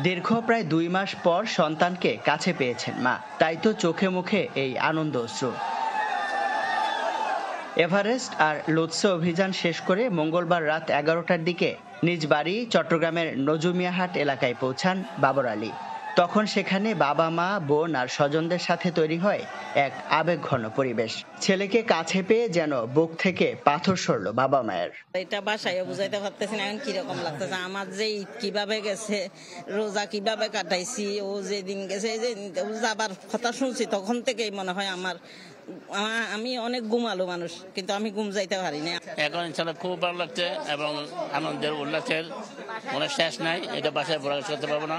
দীর্ঘ প্রায় 2 মাস পর সন্তানকে কাছে পেয়েছেন মা, তাই তো চোখে মুখে এই আনন্দ অশ্রু। এভারেস্ট আর লোৎসে অভিযান শেষ করে মঙ্গলবার রাত 11টার দিকে নিজ বাড়ি চট্টগ্রামের নজুমিয়াহাট এলাকায় পৌঁছান বাবর আলী। তখন সেখানে বাবা মা বোন আর স্বজনদের সাথে তৈরি হয় এক আবেগঘন পরিবেশ। ছেলেকে কাছে পেয়ে যেন বুক থেকে পাথর সরল বাবা মায়ের। এটা বাসায় বুঝাইতে পারতেছি না এখন কিরকম লাগতেছে আমার, যে ঈদ কিভাবে গেছে, রোজা কিভাবে কাটাইছি, ও যেদিন গেছে যে যাবার কথা শুনছি তখন থেকেই মনে হয় আমি অনেক ঘুমালো মানুষ, কিন্তু আমি ঘুম যাইতে পারি না। এখন ইনশাল্লাহ খুব ভালো লাগছে এবং আনন্দের উল্লাসের কোনো শেষ নাই, এটা বাসায় প্রকাশ করতে পারবো না।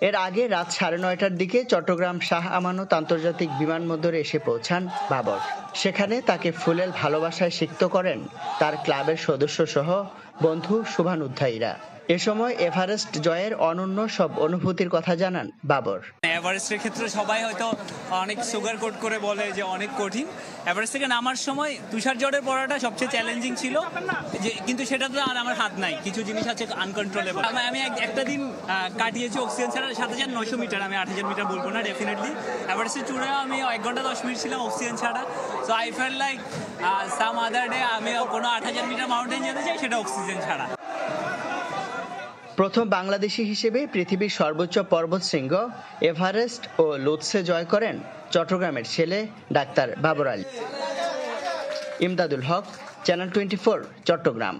এর আগে রাত 9:30টার দিকে চট্টগ্রাম শাহ আমানত আন্তর্জাতিক বিমানবন্দরে এসে পৌঁছান বাবর। সেখানে তাকে ফুলেল ভালোবাসায় সিক্ত করেন তার ক্লাবের সদস্য সহ বন্ধু শুভানুধ্যায়ীরা। এ সময় এভারেস্ট জয়ের অনন্য সব অনুভূতির কথা জানান বাবর। এভারেস্টের ক্ষেত্রে সবাই হয়তো অনেক সুগার কোট করে বলে যে অনেক কঠিন। এভারেস্ট থেকে নামার সময় তুষার ঝড়ের পড়াটা সবচেয়ে চ্যালেঞ্জিং ছিল, কিন্তু সেটা তো আর আমার হাত নাই, কিছু জিনিস আছে আনকন্ট্রোলেবল। আমি একটা দিন কাটিয়েছি অক্সিজেন ছাড়া 7,900 মিটার, আমি 8,000 মিটার বলবো না ডেফিনেটলি। এভারেস্টের চূড়ায় আমি 1 ঘন্টা 10 মিনিট ছিলাম অক্সিজেন ছাড়া। So I fail like some other day আমি কোনো 8,000 মিটার মাউন্টেন যেতে চাই, সেটা অক্সিজেন ছাড়া। প্রথম বাংলাদেশি হিসেবে পৃথিবীর সর্বোচ্চ পর্বতশৃঙ্গ এভারেস্ট ও লোৎসে জয় করেন চট্টগ্রামের ছেলে ডাক্তার বাবর আলী। ইমদাদুল হক, চ্যানেল 24, চট্টগ্রাম।